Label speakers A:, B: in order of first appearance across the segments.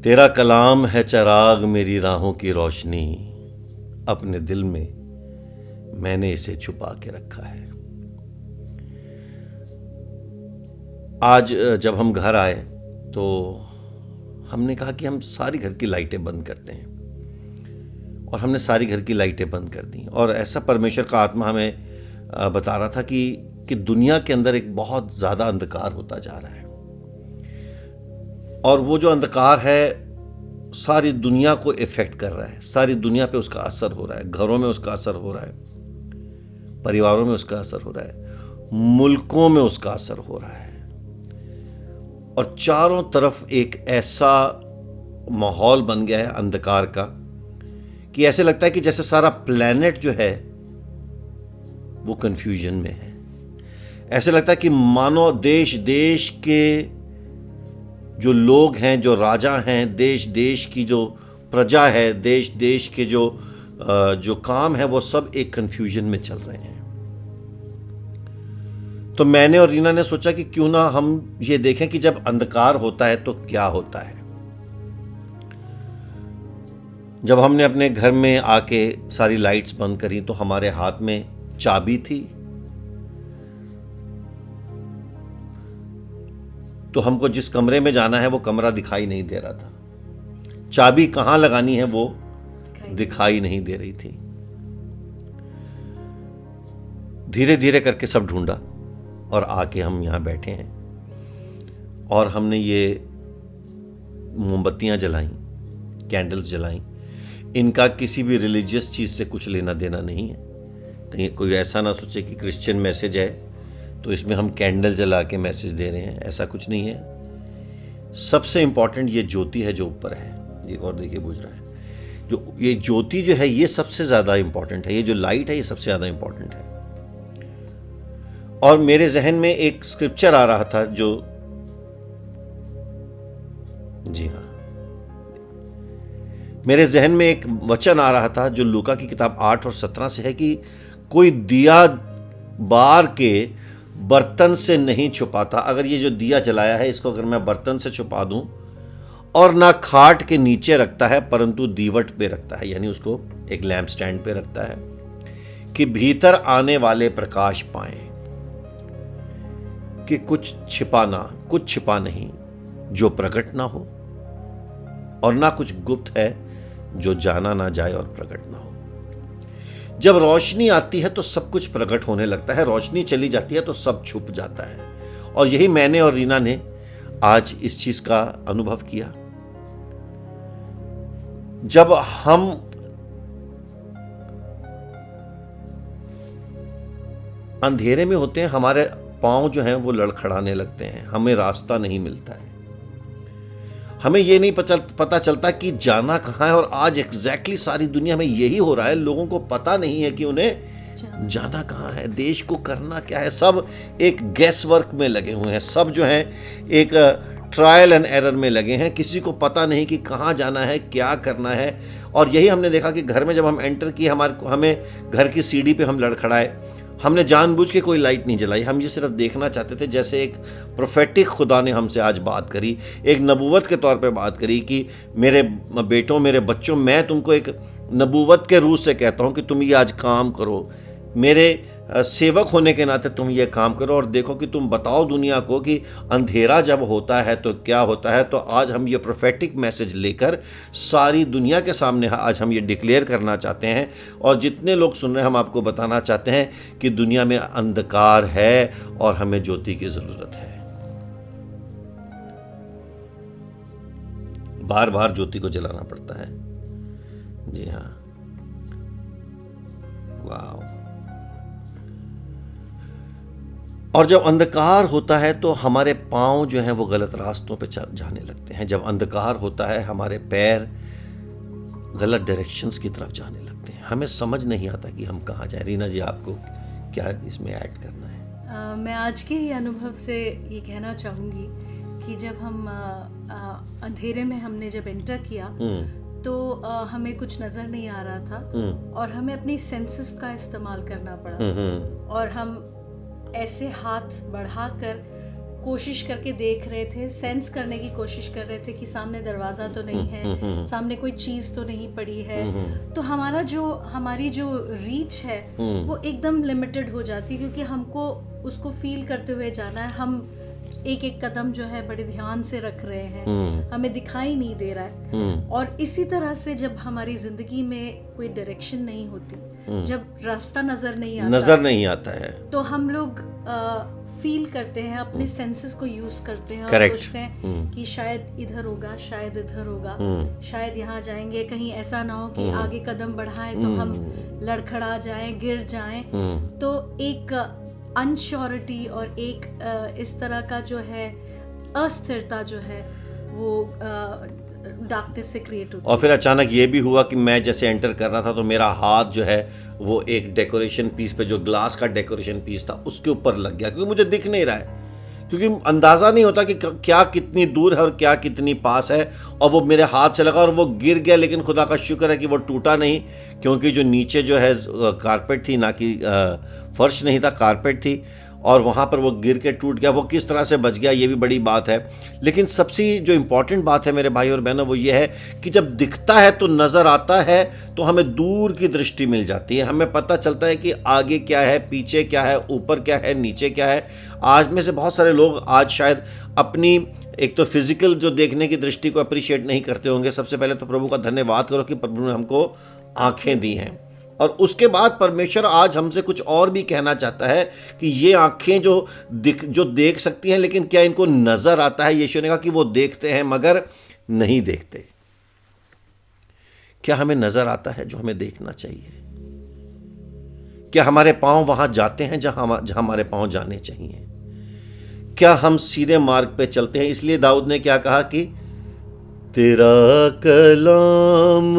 A: तेरा कलाम है चराग मेरी राहों की रोशनी, अपने दिल में मैंने इसे छुपा के रखा है। आज जब हम घर आए तो हमने कहा कि हम सारी घर की लाइटें बंद करते हैं, और हमने सारी घर की लाइटें बंद कर दी। और ऐसा परमेश्वर का आत्मा हमें बता रहा था कि दुनिया के अंदर एक बहुत ज़्यादा अंधकार होता जा रहा है, और वो जो अंधकार है सारी दुनिया को इफेक्ट कर रहा है, सारी दुनिया पे उसका असर हो रहा है, घरों में उसका असर हो रहा है, परिवारों में उसका असर हो रहा है, मुल्कों में उसका असर हो रहा है, और चारों तरफ एक ऐसा माहौल बन गया है अंधकार का कि ऐसे लगता है कि जैसे सारा प्लेनेट जो है वो कंफ्यूजन में है। ऐसे लगता है कि मानो देश देश के जो लोग हैं, जो राजा हैं, देश देश की जो प्रजा है, देश देश के जो काम है, वो सब एक कंफ्यूजन में चल रहे हैं। तो मैंने और रीना ने सोचा कि क्यों ना हम ये देखें कि जब अंधकार होता है तो क्या होता है। जब हमने अपने घर में आके सारी लाइट्स बंद करी तो हमारे हाथ में चाबी थी, तो हमको जिस कमरे में जाना है वो कमरा दिखाई नहीं दे रहा था, चाबी कहां लगानी है वो दिखाई नहीं दे रही थी। धीरे धीरे करके सब ढूंढा और आके हम यहां बैठे हैं, और हमने ये मोमबत्तियां जलाई, कैंडल्स जलाई। इनका किसी भी रिलीजियस चीज से कुछ लेना देना नहीं है। कहीं कोई ऐसा ना सोचे कि क्रिश्चियन मैसेज है तो इसमें हम कैंडल जला के मैसेज दे रहे हैं, ऐसा कुछ नहीं है। सबसे इंपॉर्टेंट ये ज्योति है जो ऊपर है, एक और देखिए बुझ रहा है, जो ये ज्योति जो है ये सबसे ज्यादा इंपॉर्टेंट है, ये जो लाइट है ये सबसे ज्यादा इंपॉर्टेंट है। और मेरे जहन में एक स्क्रिप्चर आ रहा था जो, जी हाँ, मेरे जहन में एक वचन आ रहा था जो लूका की किताब 8 और 17 से है कि कोई दिया बार के बर्तन से नहीं छुपाता। अगर ये जो दिया जलाया है इसको अगर मैं बर्तन से छुपा दूं, और ना खाट के नीचे रखता है परंतु दीवट पे रखता है, यानी उसको एक लैंप स्टैंड पे रखता है कि भीतर आने वाले प्रकाश पाएं, कि कुछ छिपा नहीं जो प्रकट ना हो, और ना कुछ गुप्त है जो जाना ना जाए और प्रकट ना हो। जब रोशनी आती है तो सब कुछ प्रकट होने लगता है, रोशनी चली जाती है तो सब छुप जाता है। और यही मैंने और रीना ने आज इस चीज का अनुभव किया। जब हम अंधेरे में होते हैं, हमारे पांव जो हैं वो लड़खड़ाने लगते हैं, हमें रास्ता नहीं मिलता है, हमें ये नहीं पता चलता कि जाना कहाँ है। और आज एग्जैक्टली सारी दुनिया में यही हो रहा है, लोगों को पता नहीं है कि उन्हें जाना कहाँ है, देश को करना क्या है। सब एक गैस वर्क में लगे हुए हैं, सब जो है एक ट्रायल एंड एरर में लगे हैं, किसी को पता नहीं कि कहाँ जाना है, क्या करना है। और यही हमने देखा कि घर में जब हम एंटर किए, हमें घर की सीढ़ी पे हम लड़खड़ाए, हमने जानबूझ के कोई लाइट नहीं जलाई, हम ये सिर्फ देखना चाहते थे। जैसे एक प्रोफेटिक खुदा ने हमसे आज बात करी, एक नबूवत के तौर पे बात करी कि मेरे बेटों, मेरे बच्चों, मैं तुमको एक नबूवत के रूप से कहता हूँ कि तुम ये आज काम करो, मेरे सेवक होने के नाते तुम ये काम करो, और देखो कि तुम बताओ दुनिया को कि अंधेरा जब होता है तो क्या होता है। तो आज हम ये प्रोफेटिक मैसेज लेकर सारी दुनिया के सामने आज हम ये डिक्लेयर करना चाहते हैं, और जितने लोग सुन रहे हैं हम आपको बताना चाहते हैं कि दुनिया में अंधकार है और हमें ज्योति की जरूरत है। बार बार ज्योति को जलाना पड़ता है। जी हाँ, वाह। और जब अंधकार होता है तो हमारे पांव जो हैं वो गलत रास्तों पे जाने लगते हैं। जब अंधकार होता है हमारे पैर गलत डायरेक्शंस की तरफ जाने लगते हैं, हमें समझ नहीं आता कि हम कहाँ जाएं। रीना जी, आपको क्या इसमें ऐड करना है?
B: मैं आज के ही अनुभव से ये कहना चाहूँगी कि जब हम अंधेरे में हमने जब एंटर किया तो हमें कुछ नज़र नहीं आ रहा था, और हमें अपनी सेंसेस का इस्तेमाल करना पड़ा, और हम ऐसे हाथ बढ़ाकर कोशिश करके देख रहे थे, सेंस करने की कोशिश कर रहे थे कि सामने दरवाज़ा तो नहीं है, सामने कोई चीज़ तो नहीं पड़ी है। तो हमारी जो रीच है वो एकदम लिमिटेड हो जाती है, क्योंकि हमको उसको फील करते हुए जाना है। हम एक एक कदम जो है बड़े ध्यान से रख रहे हैं, हमें दिखाई नहीं दे रहा है। और इसी तरह से जब हमारी जिंदगी में कोई डायरेक्शन नहीं होती, जब रास्ता नजर नहीं आता है, तो हम लोग फील करते हैं, अपने सेंसेस को यूज करते हैं और सोचते हैं कि शायद इधर होगा, शायद इधर होगा, शायद यहाँ जाएंगे, कहीं ऐसा ना हो कि आगे कदम बढ़ाएं तो हम लड़खड़ा जाएं, गिर जाएं। तो एक अनश्योरिटी और एक इस तरह का जो है अस्थिरता जो है वो डार्कनेस से क्रिएट होती है।
A: और फिर अचानक ये भी हुआ कि मैं जैसे एंटर कर रहा था तो मेरा हाथ जो है वो एक डेकोरेशन पीस पे, जो ग्लास का डेकोरेशन पीस था, उसके ऊपर लग गया, क्योंकि मुझे दिख नहीं रहा है, क्योंकि अंदाज़ा नहीं होता कि क्या कितनी दूर है और क्या कितनी पास है। और वो मेरे हाथ से लगा और वो गिर गया, लेकिन खुदा का शुक्र है कि वो टूटा नहीं, क्योंकि जो नीचे जो है कारपेट थी, ना कि फर्श नहीं था, कारपेट थी, और वहाँ पर वो गिर के टूट गया। वो किस तरह से बच गया ये भी बड़ी बात है। लेकिन सबसे जो इम्पोर्टेंट बात है मेरे भाई और बहनों, वो ये है कि जब दिखता है तो नज़र आता है, तो हमें दूर की दृष्टि मिल जाती है, हमें पता चलता है कि आगे क्या है, पीछे क्या है, ऊपर क्या है, नीचे क्या है। आज में से बहुत सारे लोग आज शायद अपनी एक तो फिजिकल जो देखने की दृष्टि को अप्रिशिएट नहीं करते होंगे। सबसे पहले तो प्रभु का धन्यवाद करो कि प्रभु ने हमको आँखें दी हैं, और उसके बाद परमेश्वर आज हमसे कुछ और भी कहना चाहता है कि ये आँखें जो देख सकती हैं, लेकिन क्या इनको नज़र आता है? यीशु ने कहा कि वो देखते हैं मगर नहीं देखते। क्या हमें नज़र आता है जो हमें देखना चाहिए? क्या हमारे पाँव वहाँ जाते हैं जहाँ हमारे पाँव जाने चाहिए? क्या हम सीधे मार्ग पे चलते हैं? इसलिए दाऊद ने क्या कहा कि तेरा कलाम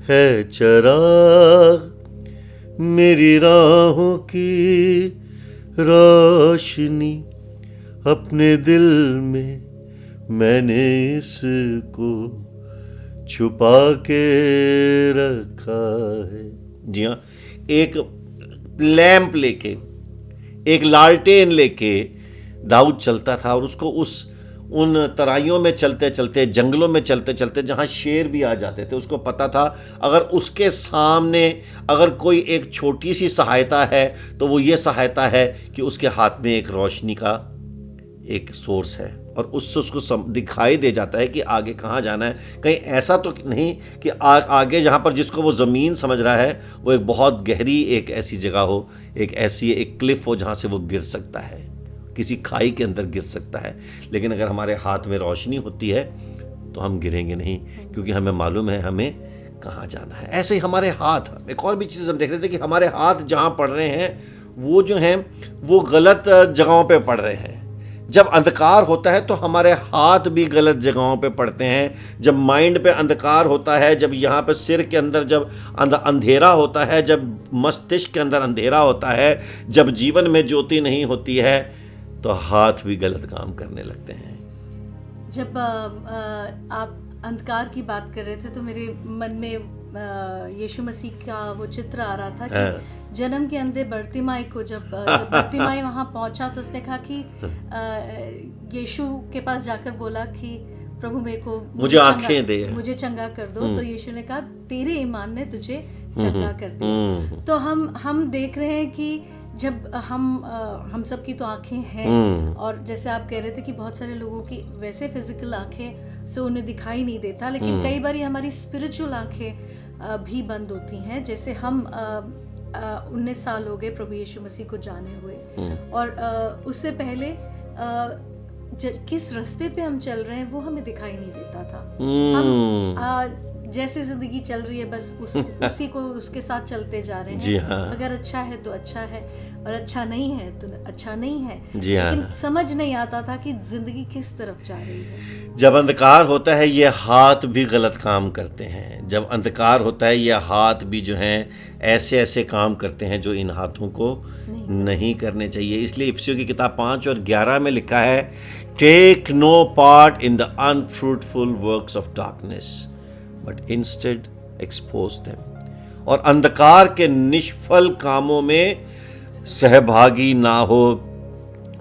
A: है चराग मेरी राहों की रोशनी, अपने दिल में मैंने इसको छुपा के रखा है। जी हाँ, एक लैंप लेके, एक लालटेन लेके दाऊद चलता था, और उसको उन तराइयों में चलते चलते, जंगलों में चलते चलते, जहाँ शेर भी आ जाते थे, उसको पता था अगर उसके सामने अगर कोई एक छोटी सी सहायता है तो वो ये सहायता है कि उसके हाथ में एक रोशनी का एक सोर्स है, और उससे उसको दिखाई दे जाता है कि आगे कहाँ जाना है। कहीं ऐसा तो नहीं कि आगे जहाँ पर जिसको वो ज़मीन समझ रहा है वो एक बहुत गहरी एक ऐसी जगह हो, एक ऐसी एक क्लिफ हो जहाँ से वो गिर सकता है, किसी खाई के अंदर गिर सकता है। लेकिन अगर हमारे हाथ में रोशनी होती है तो हम गिरेंगे नहीं, क्योंकि हमें मालूम है हमें कहाँ जाना है। ऐसे ही हमारे हाथ, एक और भी चीज़ हम देख रहे थे कि हमारे हाथ जहाँ पड़ रहे हैं वो जो हैं वो गलत जगहों पे पड़ रहे हैं। जब अंधकार होता है तो हमारे हाथ भी गलत जगहों पे पड़ते हैं। जब माइंड पे अंधकार होता है, जब यहाँ पे सिर के अंदर जब अंधेरा होता है, जब मस्तिष्क के अंदर अंधेरा होता है, जब जीवन में ज्योति नहीं होती है, तो हाथ भी गलत काम करने लगते हैं।
B: जब आप अंधकार की बात कर रहे थे तो मेरे मन में यीशु मसीह का वो चित्र आ रहा था कि जन्म के अंधे बर्तिमाई को जब बर्तिमाई वहाँ पहुँचा तो उसने कहा कि यीशु के पास जाकर बोला कि प्रभु मेरे को
A: मुझे आंखें दे, मुझे
B: चंगा कर दो। तो यीशु ने कहा तेरे ईमान ने तुझे चंगा कर दिया। तो हम देख रहे हैं कि जब हम सब की तो आंखें हैं, और जैसे आप कह रहे थे कि बहुत सारे लोगों की वैसे फिजिकल आंखें से उन्हें दिखाई नहीं देता, लेकिन कई बार हमारी स्पिरिचुअल आंखें भी बंद होती हैं। जैसे हम 19 साल हो गए प्रभु यीशु मसीह को जाने हुए, और उससे पहले किस रास्ते पे हम चल रहे हैं वो हमें दिखाई नहीं देता था। हम जैसे जिंदगी चल रही है बस उसी को उसके साथ चलते जा रहे हैं।
A: जी हाँ।
B: अगर अच्छा है तो अच्छा है, और अच्छा नहीं है तो अच्छा नहीं है।
A: जी हाँ।
B: लेकिन समझ नहीं आता था कि जिंदगी किस तरफ जा रही है।
A: जब अंधकार होता है ये हाथ भी गलत काम करते हैं। जब अंधकार होता है ये हाथ भी जो हैं ऐसे ऐसे काम करते हैं जो इन हाथों को नहीं करने चाहिए। इसलिए इफिसियों की किताब 5 और 11 में लिखा है, take no part in the unfruitful works of darkness but instead expose them. और अंधकार के निष्फल कामों में सहभागी ना हो,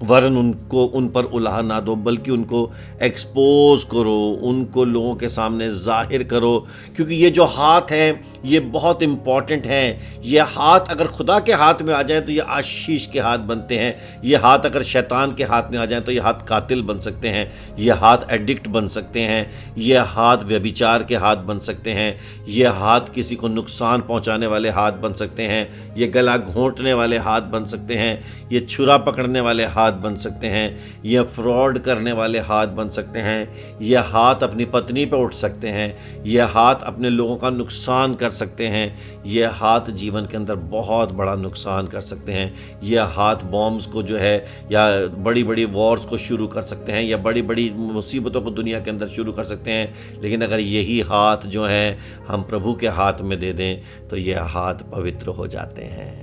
A: वरन उनको उन पर उलाह ना दो, बल्कि उनको एक्सपोज करो, उनको लोगों के सामने जाहिर करो, क्योंकि ये जो हाथ हैं ये बहुत इम्पॉर्टेंट हैं। ये हाथ अगर खुदा के हाथ में आ जाए तो ये आशीष के हाथ बनते हैं। ये हाथ अगर शैतान के हाथ में आ जाए तो ये हाथ कातिल बन सकते हैं, ये हाथ एडिक्ट बन सकते हैं, ये हाथ व्यभिचार के हाथ बन सकते हैं, ये हाथ किसी को नुकसान पहुंचाने वाले हाथ बन सकते हैं, ये गला घोंटने वाले हाथ बन सकते हैं, ये छुरा पकड़ने वाले हाथ बन सकते हैं, ये फ्रॉड करने वाले हाथ बन सकते हैं, ये हाथ अपनी पत्नी पे उठ सकते हैं, ये हाथ अपने लोगों का नुकसान कर सकते हैं, ये हाथ जीवन के अंदर बहुत बड़ा नुकसान कर सकते हैं, ये हाथ बॉम्ब्स को जो है या बड़ी बड़ी वॉर्स को शुरू कर सकते हैं, या बड़ी बड़ी मुसीबतों को दुनिया के अंदर शुरू कर सकते हैं। लेकिन अगर यही हाथ जो है हम प्रभु के हाथ में दे दें तो ये हाथ पवित्र हो जाते हैं,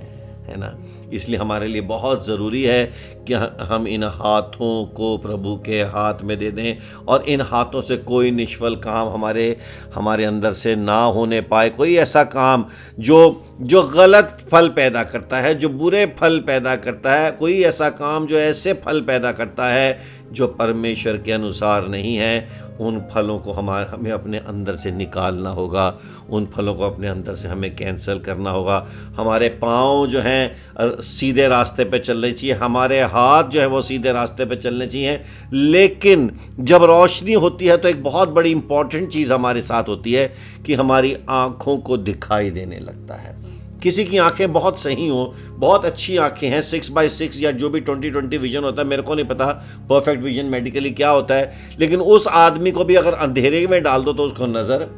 A: है ना। इसलिए हमारे लिए बहुत ज़रूरी है कि हम इन हाथों को प्रभु के हाथ में दे दें, और इन हाथों से कोई निष्फल काम हमारे अंदर से ना होने पाए। कोई ऐसा काम जो गलत फल पैदा करता है, जो बुरे फल पैदा करता है, कोई ऐसा काम जो ऐसे फल पैदा करता है जो परमेश्वर के अनुसार नहीं है, उन फलों को हमें अपने अंदर से निकालना होगा, उन फलों को अपने अंदर से हमें कैंसिल करना होगा। हमारे पाँव जो हैं सीधे रास्ते पे चलने चाहिए, हमारे हाथ जो है वो सीधे रास्ते पे चलने चाहिए। लेकिन जब रोशनी होती है तो एक बहुत बड़ी इंपॉर्टेंट चीज़ हमारे साथ होती है कि हमारी आँखों को दिखाई देने लगता है। किसी की आंखें बहुत सही हो, बहुत अच्छी आंखें हैं, 6x6 या जो भी 20/20 विजन होता है, मेरे को नहीं पता परफेक्ट विजन मेडिकली क्या होता है, लेकिन उस आदमी को भी अगर अंधेरे में डाल दो तो उसको नज़र,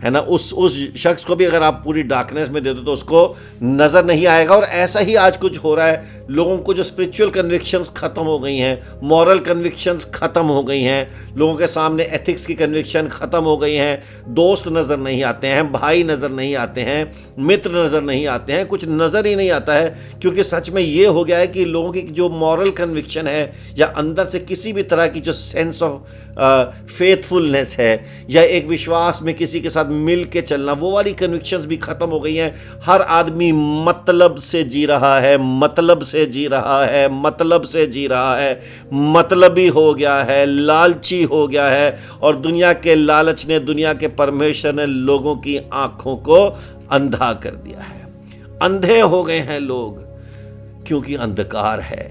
A: है ना, उस शख्स को भी अगर आप पूरी डार्कनेस में दे दो तो उसको नज़र नहीं आएगा। और ऐसा ही आज कुछ हो रहा है, लोगों को जो स्पिरिचुअल कन्विक्शंस ख़त्म हो गई हैं, मॉरल कन्विक्शंस ख़त्म हो गई हैं, लोगों के सामने एथिक्स की कन्विक्शन ख़त्म हो गई हैं, दोस्त नज़र नहीं आते हैं, भाई नज़र नहीं आते हैं, मित्र नज़र नहीं आते हैं, कुछ नज़र ही नहीं आता है। क्योंकि सच में ये हो गया है कि लोगों की जो मॉरल कन्विक्शन है या अंदर से किसी भी तरह की जो सेंस ऑफ फेथफुलनेस है या एक विश्वास में किसी के साथ मिल के चलना, वो वाली कन्विक्शंस भी ख़त्म हो गई हैं। हर आदमी मतलब से जी रहा है, मतलब से जी रहा है, मतलब से जी रहा है, मतलबी हो गया है, लालची हो गया है, और दुनिया के लालच ने, दुनिया के परमेश्वर ने लोगों की आंखों को अंधा कर दिया है। अंधे हो गए हैं लोग क्योंकि अंधकार है,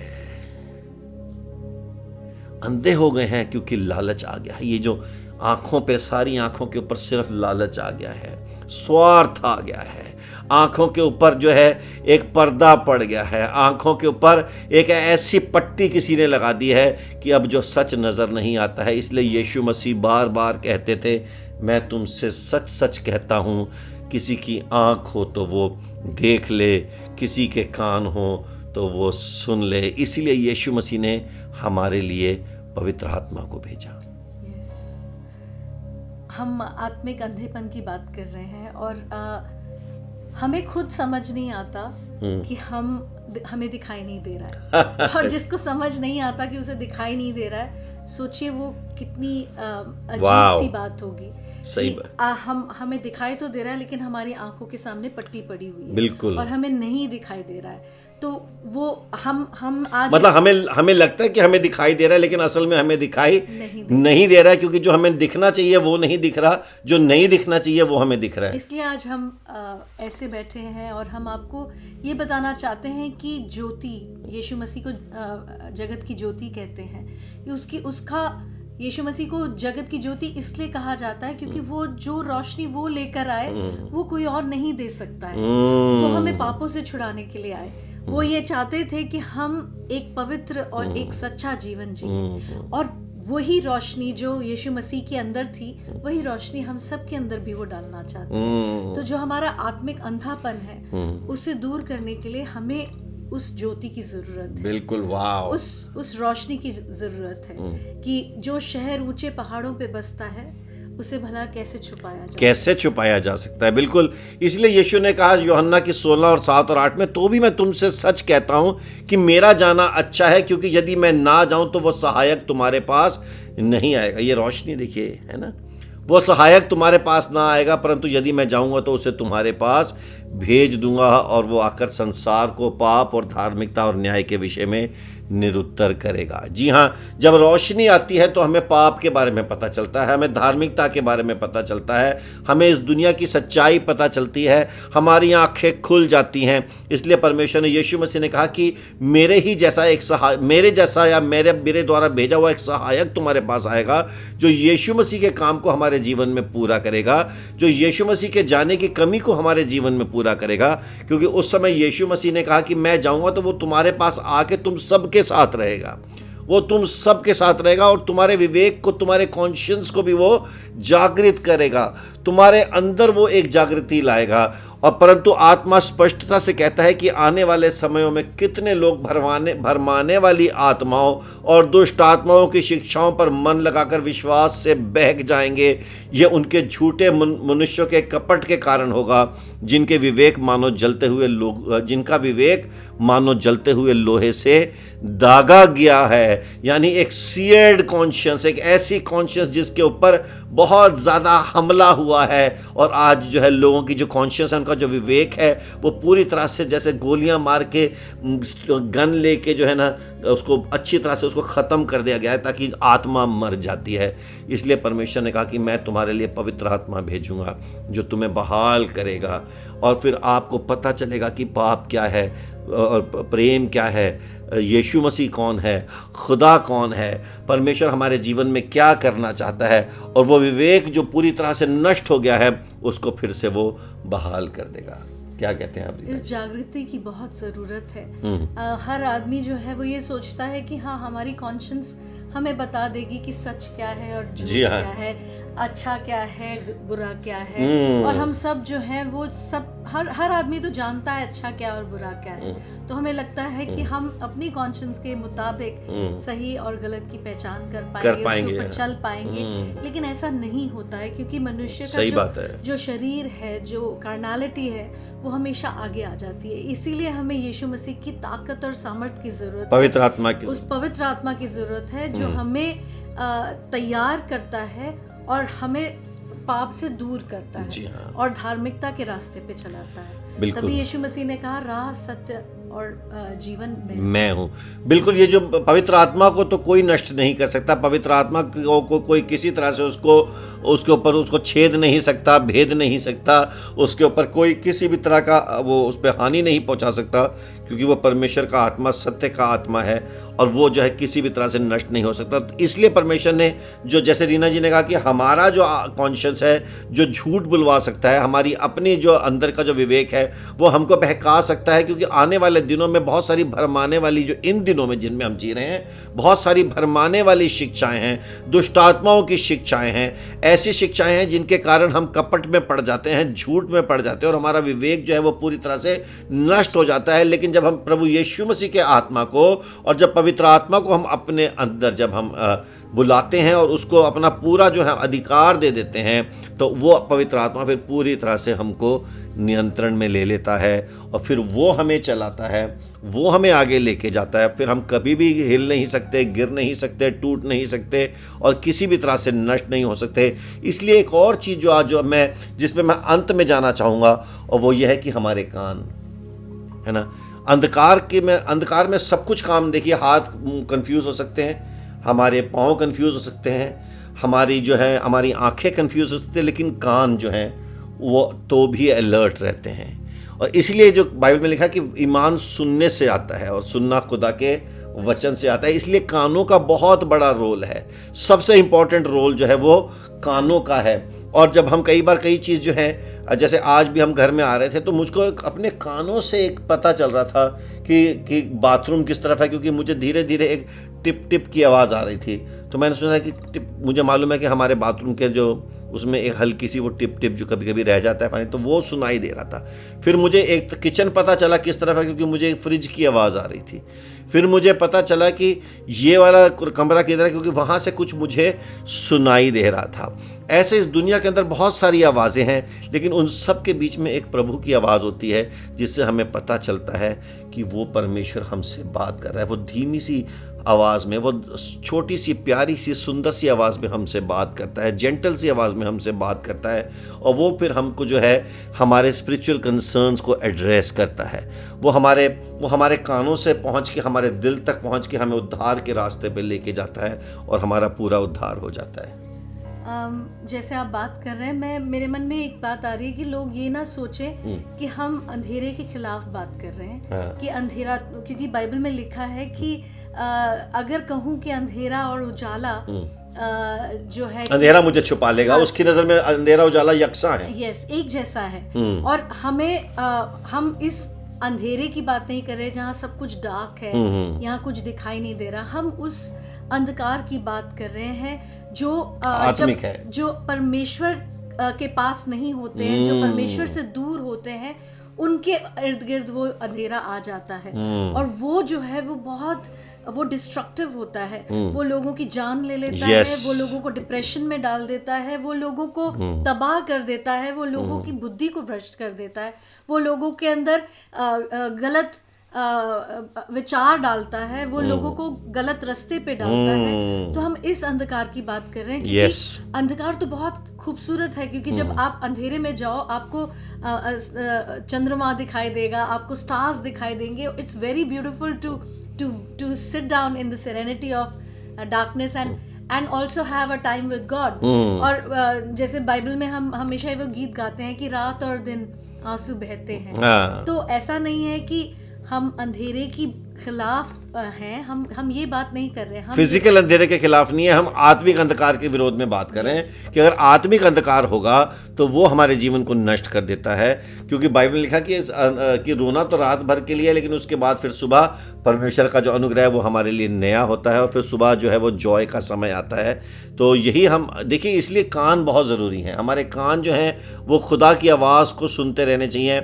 A: अंधे हो गए हैं क्योंकि लालच आ गया है। ये जो आंखों पे, सारी आंखों के ऊपर सिर्फ लालच आ गया है, स्वार्थ आ गया है, आंखों के ऊपर जो है एक पर्दा पड़ गया है, आंखों के ऊपर एक ऐसी पट्टी किसी ने लगा दी है कि अब जो सच नज़र नहीं आता है। इसलिए यीशु मसीह बार बार कहते थे, मैं तुमसे सच सच कहता हूँ, किसी की आंख हो तो वो देख ले, किसी के कान हो तो वो सुन ले। इसीलिए यीशु मसीह ने हमारे लिए पवित्र आत्मा को भेजा।
B: हम आत्मिक अंधेपन की बात कर रहे हैं, और हमें खुद समझ नहीं आता कि हमें दिखाई नहीं दे रहा है। और जिसको समझ नहीं आता कि उसे दिखाई नहीं दे रहा है, सोचिए वो कितनी अजीब सी बात होगी।
A: सही बात।
B: हमें दिखाई तो दे रहा है लेकिन हमारी आंखों के सामने पट्टी पड़ी हुई है,
A: बिल्कुल, और
B: हमें नहीं दिखाई दे रहा है। तो वो हम आज
A: मतलब हमें लगता है कि हमें दिखाई दे रहा है, लेकिन असल में हमें दिखाई नहीं दे रहा है, क्योंकि जो हमें दिखना चाहिए वो नहीं दिख रहा, जो नहीं दिखना चाहिए वो हमें दिख रहा है।
B: इसलिए आज हम ऐसे बैठे हैं और हम आपको ये बताना चाहते हैं कि ज्योति, यीशु मसीह को जगत की ज्योति कहते हैं। उसका यीशु मसीह को जगत की ज्योति इसलिए कहा जाता है क्योंकि वो जो रोशनी वो लेकर आए वो कोई और नहीं दे सकता है। वो हमें पापों से छुड़ाने के लिए आए। वो ये चाहते थे कि हम एक पवित्र और एक सच्चा जीवन जिए, और वही रोशनी जो यीशु मसीह के अंदर थी, वही रोशनी हम सब के अंदर भी वो डालना चाहते हैं। तो जो हमारा आत्मिक अंधापन है उसे दूर करने के लिए हमें उस ज्योति की जरूरत है।
A: बिल्कुल, वाह,
B: उस रोशनी की जरूरत है कि जो शहर ऊंचे पहाड़ों पे बसता है उसे भला कैसे छुपाया जा सकता है। बिल्कुल, इसलिए यीशु ने कहा यूहन्ना की 16 और 7 और 8 में, तो भी मैं तुमसे सच कहता हूं कि मेरा जाना अच्छा है, क्योंकि यदि मैं ना जाऊं तो वो सहायक तुम्हारे पास नहीं आएगा। ये रोशनी देखिए, है ना, वो सहायक तुम्हारे पास ना आएगा, परंतु यदि मैं जाऊंगा तो उसे तुम्हारे पास भेज दूंगा, और वो आकर संसार को पाप और धार्मिकता और न्याय के विषय में
A: निरुत्तर करेगा। जी हाँ, जब रोशनी आती है तो हमें पाप के बारे में पता चलता है, हमें धार्मिकता के बारे में पता चलता है, हमें इस दुनिया की सच्चाई पता चलती है, हमारी आंखें खुल जाती हैं। इसलिए परमेश्वर ने, यीशु मसीह ने कहा कि मेरे ही जैसा एक मेरे जैसा या मेरे द्वारा भेजा हुआ एक सहायक तुम्हारे पास आएगा, जो यीशु मसीह के काम को हमारे जीवन में पूरा करेगा, जो यीशु मसीह के जाने की कमी को हमारे जीवन में पूरा करेगा। क्योंकि उस समय यीशु मसीह ने कहा कि मैं जाऊंगा तो वो तुम्हारे पास आके तुम सबके साथ रहेगा, वो तुम सबके साथ रहेगा और तुम्हारे विवेक को, तुम्हारे कॉन्शियंस को भी वो जागृत करेगा, तुम्हारे अंदर वो एक जागृति लाएगा। और परंतु आत्मा स्पष्टता से कहता है कि आने वाले समयों में कितने लोग भरमाने वाली आत्माओं और दुष्ट आत्माओं की शिक्षाओं पर मन लगाकर विश्वास से बहक जाएंगे। ये उनके झूठे मनुष्यों के कपट के कारण होगा, जिनका विवेक मानो जलते हुए लोहे से दागा गया है। यानी एक सीयर्ड कॉन्शियंस, एक ऐसी कॉन्शियंस जिसके ऊपर बहुत ज़्यादा हमला हुआ है। और आज जो है लोगों की जो कॉन्शियंस है, उनका जो विवेक है, वो पूरी तरह से जैसे गोलियां मार के, गन लेके जो है ना, उसको अच्छी तरह से उसको ख़त्म कर दिया गया है, ताकि आत्मा मर जाती है। इसलिए परमेश्वर ने कहा कि मैं तुम्हारे लिए पवित्र आत्मा भेजूंगा जो तुम्हें बहाल करेगा, और फिर आपको पता चलेगा कि पाप क्या है और प्रेम क्या है, यीशु मसीह कौन है, खुदा कौन है, परमेश्वर हमारे जीवन में क्या करना चाहता है। और वो विवेक जो पूरी तरह से नष्ट हो गया है, उसको फिर से वो बहाल कर देगा। क्या कहते हैं आप?
B: इस जागृति की बहुत ज़रूरत है। हर आदमी जो है वो ये सोचता है कि हाँ, हमारी कॉन्शियंस हमें बता देगी कि सच क्या है और झूठ क्या है, अच्छा क्या है, बुरा क्या है। और हम सब जो है वो सब, हर आदमी तो जानता है अच्छा क्या और बुरा क्या है। तो हमें लगता है कि हम अपनी कॉन्शियंस के मुताबिक सही और गलत की पहचान कर पाएंगे, उसके ऊपर चल पाएंगे। लेकिन ऐसा नहीं होता है, क्योंकि मनुष्य का जो शरीर है, जो कार्नालिटी है, वो हमेशा आगे आ जाती है। इसीलिए हमें यीशु मसीह की ताकत और सामर्थ की जरूरत है,
A: पवित्र आत्मा की,
B: उस पवित्र आत्मा की जरूरत है जो हमें तैयार करता है और हमें पाप से दूर करता है और धार्मिकता के रास्ते पे चलाता है। तभी यीशु मसीह ने कहा, राह, सत्य और जीवन मैं हूँ।
A: बिल्कुल, ये जो पवित्र आत्मा को तो कोई नष्ट नहीं कर सकता, पवित्र आत्मा को कोई किसी तरह से उसके ऊपर उसको छेद नहीं सकता, भेद नहीं सकता, उसके ऊपर कोई किसी भी तरह का वो उस पर हानि नहीं पहुंचा सकता, क्योंकि वो परमेश्वर का आत्मा, सत्य का आत्मा है, और वो जो है किसी भी तरह से नष्ट नहीं हो सकता। तो इसलिए परमेश्वर ने, जो जैसे रीना जी ने कहा कि हमारा जो कॉन्शियस है, जो झूठ बुलवा सकता है, हमारी अपनी जो अंदर का जो विवेक है, वो हमको बहका सकता है। क्योंकि आने वाले दिनों में बहुत सारी भरमाने वाली, जो इन दिनों में जिनमें हम जी रहे हैं, बहुत सारी भरमाने वाली शिक्षाएं हैं, दुष्ट आत्माओं की शिक्षाएं हैं, ऐसी शिक्षाएं हैं जिनके कारण हम कपट में पड़ जाते हैं, झूठ में पड़ जाते हैं, और हमारा विवेक जो है वो पूरी तरह से नष्ट हो जाता है। लेकिन जब हम प्रभु यीशु मसीह के आत्मा को, और जब पवित्र आत्मा को हम अपने अंदर जब हम बुलाते हैं और उसको अपना पूरा जो है अधिकार दे देते हैं, तो वो पवित्र आत्मा फिर पूरी तरह से हमको नियंत्रण में ले लेता है, और फिर वो हमें चलाता है, वो हमें आगे लेके जाता है। फिर हम कभी भी हिल नहीं सकते, गिर नहीं सकते, टूट नहीं सकते, और किसी भी तरह से नष्ट नहीं हो सकते। इसलिए एक और चीज़ जिसमें मैं अंत में जाना चाहूँगा, और वो ये है कि हमारे कान है ना, अंधकार में सब कुछ काम, देखिए, हाथ कंफ्यूज हो सकते हैं, हमारे पाँव कंफ्यूज हो सकते हैं, हमारी आंखें कंफ्यूज हो सकती हैं, लेकिन कान जो हैं वो तो भी अलर्ट रहते हैं। और इसलिए जो बाइबल में लिखा कि ईमान सुनने से आता है और सुनना खुदा के वचन से आता है। इसलिए कानों का बहुत बड़ा रोल है, सबसे इम्पोर्टेंट रोल जो है वो कानों का है। और जब हम कई चीज़ जो है, जैसे आज भी हम घर में आ रहे थे, तो मुझको अपने कानों से एक पता चल रहा था कि बाथरूम किस तरफ है, क्योंकि मुझे धीरे धीरे एक टिप टिप की आवाज़ आ रही थी। तो मैंने सुना कि मुझे मालूम है कि हमारे बाथरूम के जो उसमें एक हल्की सी वो टिप टिप जो कभी कभी रह जाता है पानी, तो वो सुनाई दे रहा था। फिर मुझे एक किचन पता चला किस तरफ है, क्योंकि मुझे एक फ्रिज की आवाज़ आ रही थी। फिर मुझे पता चला कि ये वाला कमरा किधर है, क्योंकि वहाँ से कुछ मुझे सुनाई दे रहा था। ऐसे इस दुनिया के अंदर बहुत सारी आवाज़ें हैं, लेकिन उन सब के बीच में एक प्रभु की आवाज़ होती है, जिससे हमें पता चलता है कि वो परमेश्वर हमसे बात कर रहा है। वो धीमी सी आवाज़ में, वो छोटी सी प्यारी सी सुंदर सी आवाज़ में हमसे बात करता है, जेंटल सी आवाज़ में हमसे बात करता है, और वो फिर हमको जो है हमारे स्पिरिचुअल कंसर्न्स को एड्रेस करता है। वो हमारे कानों से पहुंच के हमारे दिल तक पहुंच के हमें उद्धार के रास्ते पे लेके जाता है और हमारा पूरा उद्धार हो जाता है।
B: जैसे आप बात कर रहे हैं, मेरे मन में एक बात आ रही है कि लोग ये ना सोचे कि हम अंधेरे के खिलाफ बात कर रहे हैं।
A: हाँ।
B: कि अंधेरा, क्योंकि बाइबल में लिखा है कि अगर कहूँ कि अंधेरा और उजाला जो है,
A: अंधेरा मुझे छुपा लेगा, हाँ। उसकी नजर में अंधेरा उजाला यकसा है।
B: यस, एक जैसा है। और हमें हम इस अंधेरे की बात नहीं कर रहे जहाँ सब कुछ डार्क है, यहाँ कुछ दिखाई नहीं दे रहा। हम उस अंधकार की बात कर रहे हैं जो
A: आत्मिक है,
B: जो परमेश्वर के पास नहीं होते हैं, जो परमेश्वर से दूर होते हैं, उनके इर्द गिर्द वो अंधेरा आ जाता है। और वो जो है वो डिस्ट्रक्टिव होता है। वो लोगों की जान ले लेता है, वो लोगों को डिप्रेशन में डाल देता है, वो लोगों को तबाह कर देता है, वो लोगों की बुद्धि को भ्रष्ट कर देता है, वो लोगों के अंदर गलत विचार डालता है, वो लोगों को गलत रास्ते पे डालता है। तो हम इस अंधकार की बात कर रहे हैं, क्योंकि अंधकार तो बहुत खूबसूरत है, क्योंकि जब आप अंधेरे में जाओ आपको चंद्रमा दिखाई देगा, आपको स्टार्स दिखाई देंगे। It's very beautiful to sit down in the serenity of darkness and also have a time with God. और जैसे बाइबल में हम हमेशा वो गीत गाते हैं कि रात और दिन आंसू बहते हैं। तो ऐसा नहीं है कि हम अंधेरे की खिलाफ हैं, हम ये बात नहीं कर रहे हैं, हम
A: फिजिकल अंधेरे के खिलाफ नहीं है, हम आत्मिक अंधकार के विरोध में बात कर रहे हैं कि अगर आत्मिक अंधकार होगा तो वो हमारे जीवन को नष्ट कर देता है। क्योंकि बाइबल में लिखा कि रोना तो रात भर के लिए है, लेकिन उसके बाद फिर सुबह परमेश्वर का जो अनुग्रह है वो हमारे लिए नया होता है और फिर सुबह जो है वो जॉय का समय आता है। तो यही हम देखिए, इसलिए कान बहुत ज़रूरी हैं। हमारे कान जो हैं वो खुदा की आवाज़ को सुनते रहने चाहिए।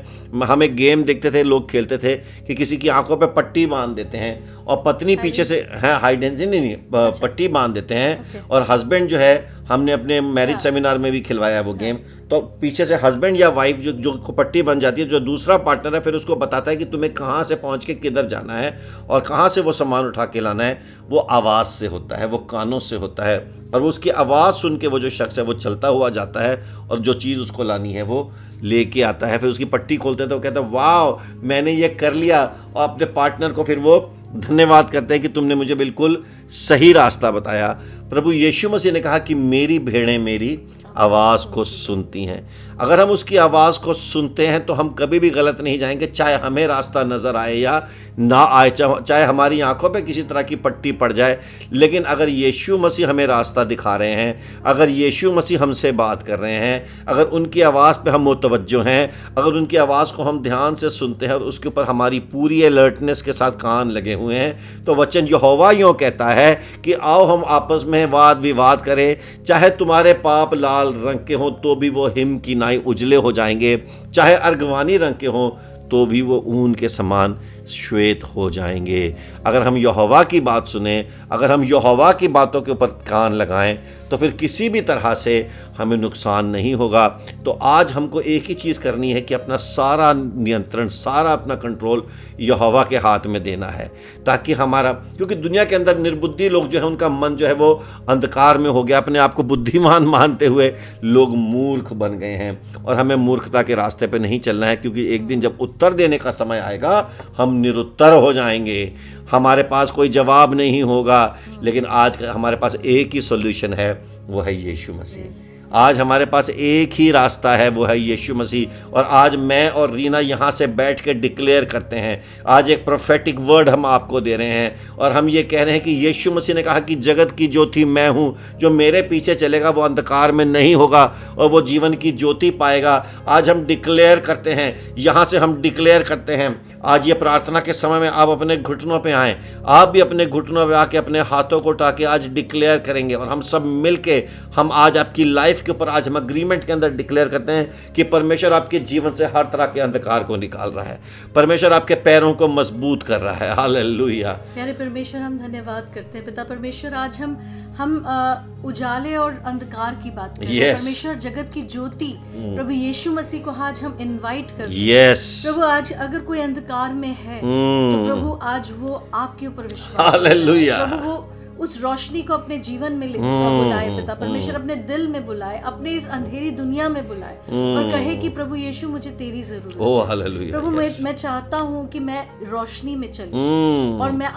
A: हम एक गेम देखते थे, लोग खेलते थे कि किसी की आंखों पे पट्टी बांध देते हैं और पत्नी पीछे से है हाइड एंड नहीं पट्टी बांध देते हैं, और हस्बैंड जो है, हमने अपने मैरिज सेमिनार में भी खिलवाया वो गेम। तो पीछे से हस्बैंड या वाइफ जो पट्टी बन जाती है, जो दूसरा पार्टनर है फिर उसको बताता है कि तुम्हें कहाँ से पहुँच के किधर जाना है और कहाँ से वो सामान उठा के लाना है। वो आवाज़ से होता है, वो कानों से होता है, और वो उसकी आवाज़ सुन के वो जो शख्स है वो चलता हुआ जाता है और जो चीज़ उसको लानी है वो लेके आता है। फिर उसकी पट्टी खोलते हैं तो वो कहता है वाह मैंने ये कर लिया, और अपने पार्टनर को फिर वो धन्यवाद करते हैं कि तुमने मुझे बिल्कुल सही रास्ता बताया। प्रभु यीशु मसीह ने कहा कि मेरी भेड़ें मेरी आवाज़ को सुनती हैं। अगर हम उसकी आवाज़ को सुनते हैं तो हम कभी भी गलत नहीं जाएंगे, चाहे हमें रास्ता नज़र आए या ना आए, चाहे हमारी आंखों पे किसी तरह की पट्टी पड़ जाए। लेकिन अगर यीशु मसीह हमें रास्ता दिखा रहे हैं, अगर यीशु मसीह हमसे बात कर रहे हैं, अगर उनकी आवाज़ पे हम मुतवज्जो हैं, अगर उनकी आवाज़ को हम ध्यान से सुनते हैं और उसके ऊपर हमारी पूरी अलर्टनेस के साथ कान लगे हुए हैं, तो वचन यहोवा यूँ कहता है कि आओ हम आपस में वाद विवाद करें, चाहे तुम्हारे पाप लाल रंग के हों तो भी वो हिम की नाई उजले हो जाएंगे, चाहे अर्गवानी रंग के हों तो भी वो ऊन के समान श्वेत हो जाएंगे। अगर हम यहोवा की बात सुने, अगर हम यहोवा की बातों के ऊपर कान लगाएं, तो फिर किसी भी तरह से हमें नुकसान नहीं होगा। तो आज हमको एक ही चीज़ करनी है कि अपना सारा नियंत्रण, सारा अपना कंट्रोल यहोवा के हाथ में देना है, ताकि हमारा, क्योंकि दुनिया के अंदर निर्बुद्धि लोग जो है उनका मन जो है वो अंधकार में हो गया। अपने आप को बुद्धिमान मानते हुए लोग मूर्ख बन गए हैं, और हमें मूर्खता के रास्ते पे नहीं चलना है, क्योंकि एक दिन जब उत्तर देने का समय आएगा हम निरुत्तर हो जाएंगे, हमारे पास कोई जवाब नहीं होगा। लेकिन आज हमारे पास एक ही सॉल्यूशन है, वो है यीशु मसीह। आज हमारे पास एक ही रास्ता है, वो है यीशु मसीह। और आज मैं और रीना यहाँ से बैठ के डिक्लेयर करते हैं, आज एक प्रोफेटिक वर्ड हम आपको दे रहे हैं, और हम ये कह रहे हैं कि यीशु मसीह ने कहा कि जगत की ज्योति मैं हूँ, जो मेरे पीछे चलेगा वो अंधकार में नहीं होगा और वो जीवन की ज्योति पाएगा। आज हम डिक्लेयर करते हैं, यहाँ से हम डिक्लेयर करते हैं। आज ये प्रार्थना के समय में आप अपने घुटनों पे आएँ, आप भी अपने घुटनों पे आके अपने हाथों को उठा के आज डिक्लेयर करेंगे, और हम सब मिल के हम आज आपकी लाइफ के ऊपर आज हम अग्रीमेंट के अंदर डिक्लेयर करते हैं कि परमेश्वर आपके जीवन से हर तरह के अंधकार को निकाल रहा है, परमेश्वर आपके पैरों को मजबूत कर रहा है। हालेलुया।
B: प्यारे परमेश्वर, हम धन्यवाद करते हैं पिता परमेश्वर। आज हम उजाले और अंधकार की बात करते हैं। परमेश्वर जगत की ज्योति प्रभु यीशु मसीह को आज हम इनवाइट करते हैं। प्रभु आज अगर कोई अंधकार में है तो प्रभु आज वो आपके ऊपर विश्वास,
A: हालेलुया,
B: प्रभु वो उस रोशनी को अपने जीवन में बुलाए पिता परमेश्वर, अपने दिल में बुलाए, अपने इस अंधेरी दुनिया में बुलाए और कहे कि प्रभु यीशु मुझे तेरी जरूरत है।
A: Oh hallelujah.
B: प्रभु मैं चाहता हूँ कि मैं रोशनी में चलूं और मैं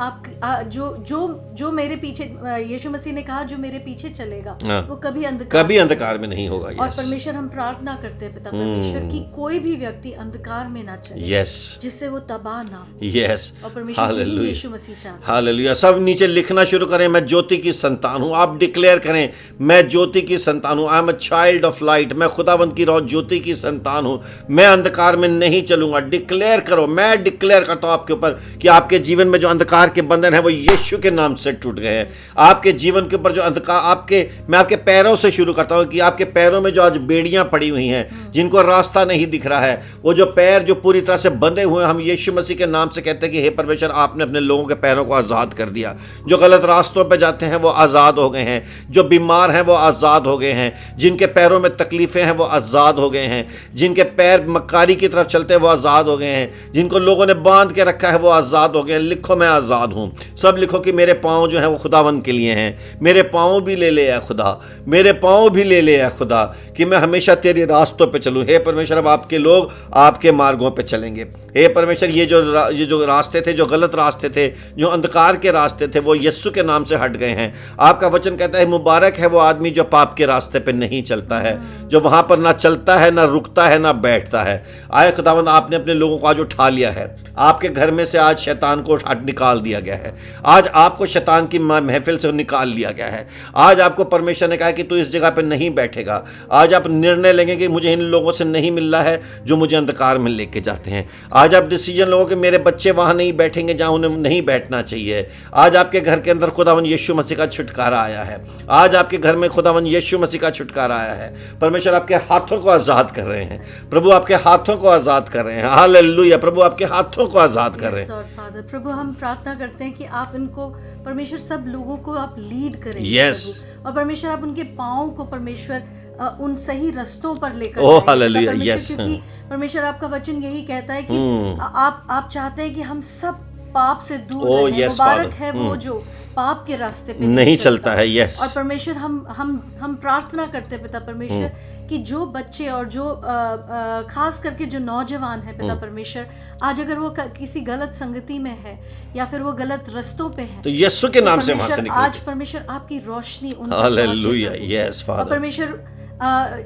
B: जो मेरे पीछे, यीशु मसीह ने कहा जो मेरे पीछे चलेगा वो कभी अंधकार
A: में नहीं होगा।
B: और परमेश्वर हम प्रार्थना करते हैं पिता परमेश्वर कि कोई भी व्यक्ति अंधकार में ना चले, जिससे वो तबाह ना हो। और परमेश्वर यीशु मसीह चाहता है।
A: हालेलुया। सब नीचे लिखना शुरू करें, मैं ज्योति की संतान हूँ। आप डिक्लेयर करें, मैं ज्योति की संतान हूँ। I am a child of light. मैं खुदावंत की ज्योति की संतान हूँ। मैं अंधकार में नहीं चलूंगा। डिक्लेयर करो। मैं डिक्लेयर करता हूँ आपके ऊपर कि आपके जीवन में जो अंधकार के बंधन है वो यीशु के नाम से टूट गए हैं। आपके जीवन के ऊपर जो अंधकार, मैं आपके पैरों से शुरू करता हूँ कि आपके पैरों में जो आज बेड़ियां पड़ी हुई हैं, जिनको रास्ता नहीं दिख रहा है, वो जो पैर जो पूरी तरह से बंधे हुए हैं, हम यीशु मसीह के नाम से कहते हैं कि हे परमेश्वर, आपने अपने लोगों के पैरों को आज़ाद कर दिया। जो गलत रास्तों पे जाते हैं वो आज़ाद हो गए हैं। जो बीमार हैं वो आज़ाद हो गए हैं। जिनके पैरों में तकलीफें हैं वो आज़ाद हो गए हैं। जिनके पैर मक्कारी की तरफ चलते हैं वो आज़ाद हो गए हैं। जिनको लोगों ने बांध के रखा है वो आज़ाद हो गए हैं। लिखो, मैं आज़ाद हूँ। सब लिखो कि मेरे पाँव जो हैं वो खुदावंत के लिए हैं। मेरे पाँव भी ले ले खुदा, मेरे पाँव भी ले ले खुदा, कि मैं हमेशा तेरे रास्तों पे चलूँ। हे परमेश्वर, अब आपके लोग आपके मार्गों पे चलेंगे। हे परमेश्वर, ये जो रास्ते थे, जो गलत रास्ते थे, जो अंधकार के रास्ते थे, वो यीशु के नाम से हट गए हैं। आपका वचन कहता है, मुबारक है वो आदमी जो पाप के रास्ते पे नहीं चलता है, जो वहां पर ना चलता है, ना रुकता है, ना बैठता है। आए खुदावंद, आपने अपने लोगों को आज उठा लिया है। आपके घर में से आज शैतान को निकाल दिया गया है। आज आपको शैतान की महफिल से निकाल लिया गया है। आज आपको परमेश्वर ने कहा कि तू इस जगह पे नहीं बैठेगा। आज आप निर्णय लेंगे कि मुझे इन लोगों से नहीं मिलना है जो मुझे अंधकार में लेके जाते हैं। आज आप डिसीजन लोगे कि मेरे बच्चे वहां नहीं बैठेंगे जहां उन्हें नहीं बैठना चाहिए। आज आपके घर के अंदर खुदावन यीशु मसीह का छुटकारा आया है। आज आपके घर में खुदावन यीशु मसीह का छुटकारा आया है। परमेश्वर आपके हाथों को आजाद कर रहे हैं। प्रभु आपके हाथों को आजाद कर रहे हैं। हालेलुया। प्रभु आपके हाथों को आजाद कर रहे हैं।
B: फादर, प्रभु हम प्रार्थना करते हैं कि आप इनको परमेश्वर, सब लोगों को आप लीड करें। और परमेश्वर आप उनके पाँव को परमेश्वर उन सही रस्तों पर लेकर
A: ओह हालेलुया। यस,
B: क्योंकि परमेश्वर आपका वचन यही कहता है कि आप चाहते हैं कि हम सब पाप से दूर रहें। मुबारक है वो जो पाप के रास्ते पे
A: नहीं चलता है। यस।
B: और परमेश्वर हम प्रार्थना करते हैं पिता परमेश्वर कि जो बच्चे और जो खास करके जो नौजवान है पिता परमेश्वर, आज अगर वो किसी गलत संगति में है या फिर वो गलत रस्तों पे है,
A: तो यीशु के नाम से वहां से निकले।
B: आज परमेश्वर आपकी रोशनी उन पर
A: हालेलुया। Yes father.
B: परमेश्वर,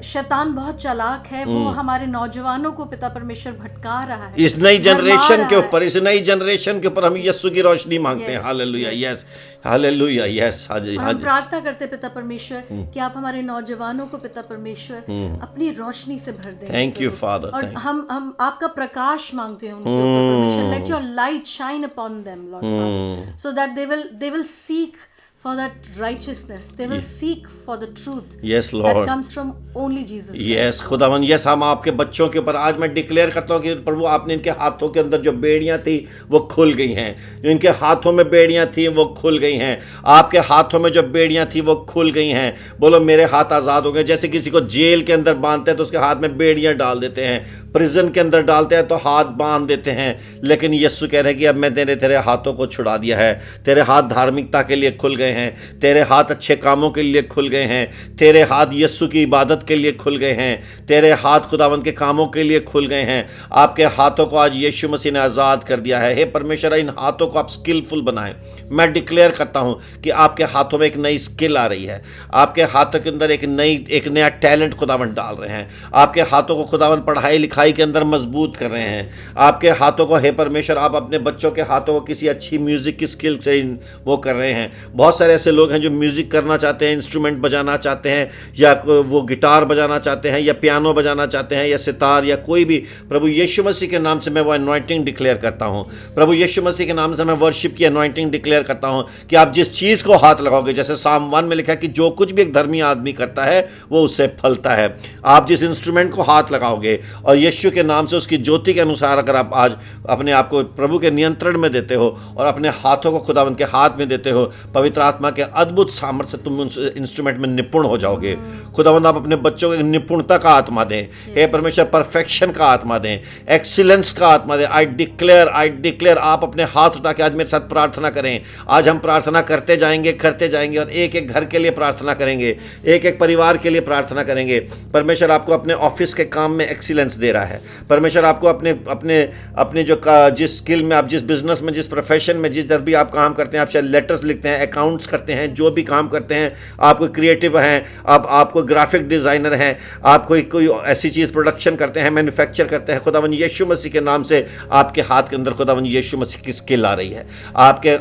B: शैतान बहुत चालाक है। वो हमारे नौजवानों को पिता परमेश्वर भटका रहा है।
A: इस नई जनरेशन के ऊपर, इस नई जनरेशन के ऊपर हम यीशु की रोशनी मांगते हैं। हालेलुया। Yes, hallelujah. यस। हाजी,
B: हम प्रार्थना करते पिता परमेश्वर कि आप हमारे नौजवानों को पिता परमेश्वर अपनी रोशनी से भर दें।
A: Thank you father.
B: और हम आपका प्रकाश मांगते हैं उनके ऊपर परमेश्वर। Let your light shine upon them Lord father, so that they will seek for that righteousness, they will seek for the truth.
A: Yes Lord,
B: that comes from only Jesus Christ.
A: Yes खुदावन। Yes, हम आपके बच्चों के ऊपर आज मैं declare करता हूँ कि प्रभु आपने इनके हाथों के अंदर जो बेड़ियां थी वो खुल गई हैं। जो इनके हाथों में बेड़ियां थी वो खुल गई हैं। आपके हाथों में जो बेड़ियां थी वो खुल गई हैं। बोलो, मेरे हाथ आज़ाद हो गए। जैसे किसी को जेल के अंदर बांधते हैं तो उसके हाथ में बेड़ियां डाल देते हैं, प्रिजन के अंदर डालते हैं तो हाथ बांध देते हैं। लेकिन यीशु कह रहे हैं कि अब मैं तेरे हाथों को छुड़ा दिया है। तेरे हाथ धार्मिकता के लिए खुल गए हैं। तेरे हाथ अच्छे कामों के लिए खुल गए हैं। तेरे हाथ यीशु की इबादत के लिए खुल गए हैं। तेरे हाथ खुदावंद के कामों के लिए खुल गए हैं। आपके हाथों को आज यीशु मसीह ने आज़ाद कर दिया है। हे परमेश्वर, इन हाथों को आप स्किलफुल बनाएं। मैं डिक्लेयर करता हूं कि आपके हाथों में एक नई स्किल आ रही है। आपके हाथों के अंदर एक नया टैलेंट खुदावंद डाल रहे हैं। आपके हाथों को खुदावंद पढ़ाई लिखाई के अंदर मजबूत कर रहे हैं। आपके हाथों को हे परमेश्वर, आप अपने बच्चों के हाथों को किसी अच्छी म्यूजिक की स्किल से वो कर रहे हैं। बहुत सारे ऐसे लोग हैं जो म्यूजिक करना चाहते हैं, इंस्ट्रूमेंट बजाना चाहते हैं, या वो गिटार बजाना चाहते हैं, या पियानो बजाना चाहते हैं, या सितार, या कोई भी। प्रभु यीशु मसीह के नाम से मैं वो अनॉइंटिंग डिक्लेयर करता हूँ। प्रभु यीशु मसीह के नाम से मैं वर्शिप की अनॉइंटिंग डिक्लेयर करता हूँ कि आप जिस चीज़ को हाथ लगाओगे, जैसे साम 1 में लिखा है कि जो कुछ भी एक धर्मी आदमी करता है वो उससे फलता है। आप जिस इंस्ट्रूमेंट को हाथ लगाओगे और यीशु के नाम से उसकी ज्योति के अनुसार अगर आप आज अपने आप को प्रभु के नियंत्रण में देते हो और अपने हाथों को खुदावंद के हाथ में देते हो, पवित्र आत्मा के अद्भुत सामर्थ्य से तुम उस इंस्ट्रूमेंट में निपुण हो जाओगे। खुदावंद आप अपने बच्चों को निपुणता का आत्मा दें। हे परमेश्वर परफेक्शन का आत्मा दें, एक्सीलेंस का आत्मा दें। आई डिक्लेयर आप अपने हाथ उठा के आज मेरे साथ प्रार्थना करें। आज हम प्रार्थना करते जाएंगे और एक एक घर के लिए प्रार्थना करेंगे, एक एक परिवार के लिए प्रार्थना करेंगे। परमेश्वर आपको अपने ऑफिस के काम में एक्सीलेंस दे रहा है। परमेश्वर आपको अपने जो जिस स्किल में आप, जिस बिजनेस में, जिस प्रोफेशन में, जिस भी आप काम करते हैं, आप शायद लेटर्स लिखते हैं, अकाउंट्स करते हैं, जो भी काम करते हैं, आप कोई क्रिएटिव हैं, आपको ग्राफिक डिज़ाइनर हैं, आप कोई ऐसी चीज़ प्रोडक्शन करते हैं, मैन्युफैक्चर करते हैं, खुदावन यीशु मसीह के नाम से आपके हाथ के अंदर खुदावन यीशु मसीह की स्किल आ रही है।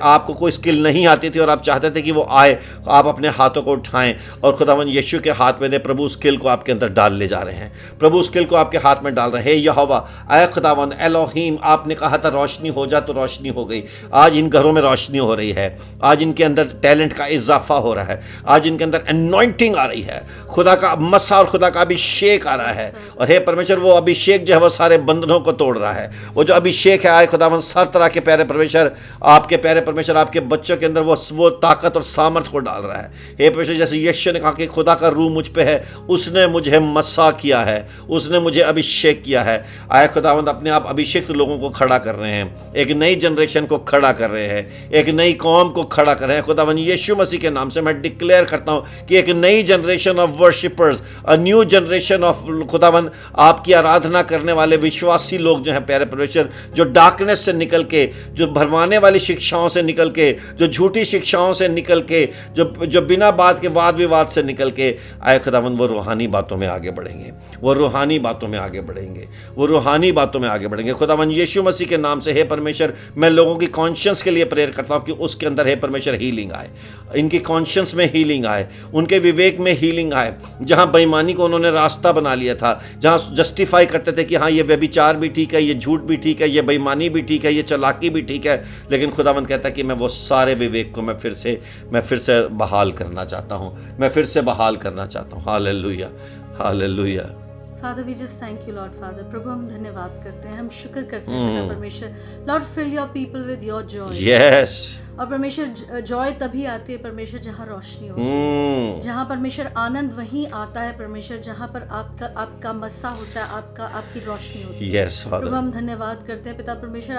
A: आपको कोई स्किल नहीं आती थी और आप चाहते थे कि वो आए, आप अपने हाथों को उठाएं और खुदावन यीशु के हाथ में दे। प्रभु स्किल को आपके अंदर डाल ले जा रहे हैं, प्रभु स्किल को आपके हाथ में डाल रहे हैं। यहोवा ऐ खुदावन एलोहीम, आपने कहा था रोशनी हो जा तो रोशनी हो गई। आज इन घरों में रोशनी हो रही है, आज इनके अंदर टैलेंट का इजाफा हो रहा है, आज इनके अंदर अनॉइंटिंग आ रही है, खुदा का मसा और खुदा का अभिषेक आ रहा है। और हे परमेश्वर वो अभिषेक जो है वो सारे बंधनों को तोड़ रहा है। वो जो अभिषेक है आए खुदावन हर तरह के प्यारे परमेश्वर, आपके प्यारे परमेश्वर आपके बच्चों के अंदर वो ताकत और सामर्थ को डाल रहा है। हे परमेश्वर जैसे यीशु ने कहा कि खुदा का रूह मुझ पे है, उसने मुझे मसा किया है, उसने मुझे अभिषेक किया है। आए खुदावंद अपने आप अभिषेक लोगों को खड़ा कर रहे हैं, एक नई जनरेशन को खड़ा कर रहे हैं, एक नई कौम को खड़ा कर रहे हैं। खुदावंद यीशु मसीह के नाम से मैं डिक्लेयर करता हूं कि एक नई generation of worshippers, a new generation of खुदावंद आपकी आराधना करने वाले विश्वासी लोग जो हैं प्यारे परमेश्वर, जो डार्कनेस से निकल के, जो भरमाने वाली शिक्षाओं से निकल के, जो झूठी शिक्षाओं से निकल के, जो बिना बात के वाद विवाद से निकल के आए खुदावंद वो रूहानी बातों में आगे बढ़ेंगे, वो रूहानी बातों में आगे बढ़ेंगे, वो रूहानी बातों में आगे बढ़ेंगे। खुदावंद यीशु मसीह के नाम से हे परमेश्वर मैं लोगों की कॉन्शियंस के लिए प्रेयर करता हूँ कि उसके अंदर हे परमेश्वर हीलिंग आए, इनकी कॉन्शियंस में हीलिंग आए, उनके विवेक में हीलिंग आए। जहाँ बेईमानी को उन्होंने रास्ता बना लिया था, जहाँ जस्टिफाई करते थे कि हाँ ये व्यभिचार भी ठीक है, ये झूठ भी ठीक है, ये बेईमानी भी ठीक है, ये चालाकी भी ठीक है, लेकिन खुदावंद कहता है कि मैं वो सारे विवेक को मैं फिर से बहाल करना चाहता हूँ, मैं फिर से बहाल करना चाहता हूँ। Hallelujah, hallelujah.
B: Father we just thank you lord father. प्रभु हम धन्यवाद करते हैं, हम शुक्र करते हैं पिता परमेश्वर। Lord fill your people with your joy.
A: Yes.
B: और परमेश्वर जॉय तभी आती है परमेश्वर जहाँ रोशनी होती है, जहाँ परमेश्वर आनंद वहीं आता है परमेश्वर, जहाँ पर आपका मस्सा होता है, आपकी रोशनी होती है।
A: Yes father.
B: प्रभु हम धन्यवाद करते हैं पिता परमेश्वर,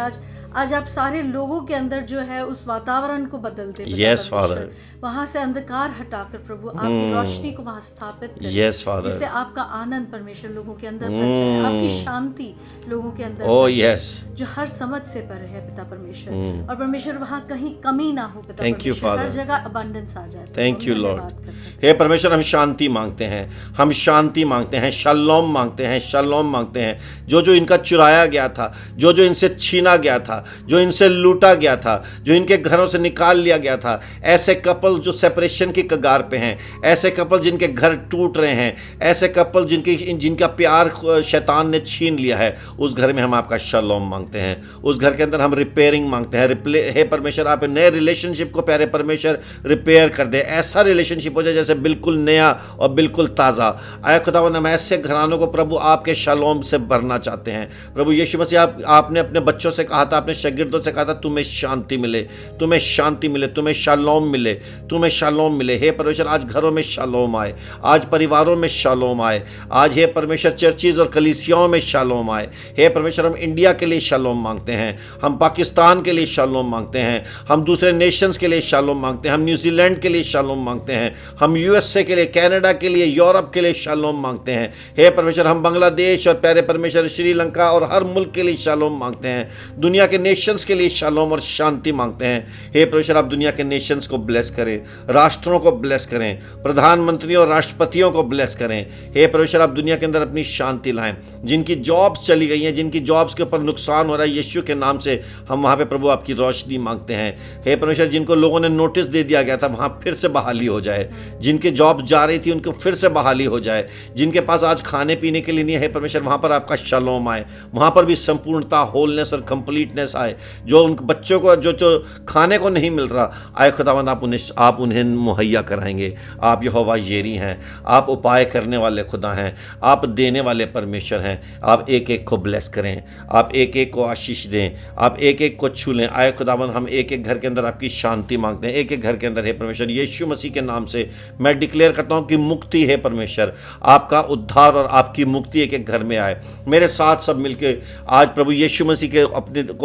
B: आज आप सारे लोगों के अंदर जो है उस वातावरण को बदलते हैं।
A: Yes father.
B: वहाँ से अंधकार हटाकर प्रभु आपकी रोशनी को वहाँ स्थापित करें।
A: Yes father.
B: जिससे आपका आनंद परमेश्वर लोगों के अंदर भर जाए, आपकी शांति लोगों के अंदर
A: ओह यस,
B: जो हर समझ से परे है पिता परमेश्वर। और परमेश्वर वहाँ कहीं कमी ना हो पिता
A: Thank you,
B: परमेश्वर, हर
A: Father.
B: जगह अबंडेंस आ जाए।
A: Thank you Lord. हे परमेश्वर हम शांति मांगते हैं, हम शांति मांगते हैं, शलोम मांगते हैं, शलोम मांगते हैं। जो इनका चुराया गया था, जो इनसे छीना गया था, जो इनसे लूटा गया था, जो इनके घरों से निकाल लिया गया था, ऐसे कपल जो सेपरेशन की कगार पे हैं, ऐसे कपल जिनके घर टूट रहे हैं, ऐसे कपल जिनका प्यार शैतान ने छीन लिया है, उस घर में हम आपका शलोम मांगते हैं, उस घर के अंदर हम रिपेयरिंग मांगते हैं। हे परमेश्वर आप नए रिलेशनशिप को प्यारे परमेश्वर रिपेयर कर दे, ऐसा रिलेशनशिप हो जाए जैसे बिल्कुल नया और बिल्कुल ताज़ा। आया खुदावंद हम ऐसे घरानों को प्रभु आपके शलोम से भरना चाहते हैं। प्रभु यीशु मसीह आपने अपने बच्चों से कहा था, अपने शागिर्दों से कहा था तुम्हें शांति मिले, तुम्हें शांति मिले, तुम्हें शलोम मिले, तुम्हें शलोम मिले। हे परमेश्वर आज घरों में शलोम आए, आज परिवारों में शलोम आए, आज हे परमेश्वर चर्चिज और कलीसियाओं में शलोम आए। हे परमेश्वर हम इंडिया के लिए शलोम मांगते हैं, हम पाकिस्तान के लिए शलोम मांगते हैं, हम दूसरे नेशंस के लिए शालोम मांगते हैं, हम न्यूजीलैंड के लिए शालोम मांगते हैं, हम यूएसए के लिए, कनाडा के लिए, यूरोप के लिए शालोम मांगते हैं। हे परमेश्वर हम बांग्लादेश और प्यारे परमेश्वर श्रीलंका और हर मुल्क के लिए शालोम मांगते हैं, दुनिया के नेशंस के लिए शालोम और शांति मांगते हैं। हे परमेश्वर आप दुनिया के नेशंस को ब्लेस करें, राष्ट्रों को ब्लेस करें, प्रधानमंत्रियों और राष्ट्रपतियों को ब्लेस करें। हे परमेश्वर आप दुनिया के अंदर अपनी शांति लाएं, जिनकी जॉब्स चली गई हैं, जिनकी जॉब्स के ऊपर नुकसान हो रहा है, यीशु के नाम से हम वहाँ पे प्रभु आपकी रोशनी मांगते हैं। हे परमेश्वर जिनको लोगों ने नोटिस दे दिया गया था वहाँ फिर से बहाली हो जाए, जिनके जॉब जा रही थी उनको फिर से बहाली हो जाए, जिनके पास आज खाने पीने के लिए नहीं है परमेश्वर वहाँ पर आपका शलोम आए, वहाँ पर भी संपूर्णता, होलनेस और कंप्लीटनेस आए। जो उन बच्चों को जो खाने को नहीं मिल रहा आए खुदावंद आप उन्हें मुहैया कराएंगे। आप यहोवा येरी हैं, आप उपाय करने वाले खुदा हैं, आप देने वाले परमेश्वर हैं। आप एक एक को ब्लेस करें, आप एक एक को आशीष दें, आप एक एक को छू लें। आए खुदावंद हम एक एक घर के के अंदर आपकी शांति मांगते हैं, एक एक घर के अंदर। हे परमेश्वर, यीशु मसीह के नाम से मैं डिक्लेयर करता हूँ कि मुक्ति है परमेश्वर, आपका उद्धार और आपकी मुक्ति एक एक घर में आए। मेरे साथ सब मिलके आज प्रभु यीशु मसीह के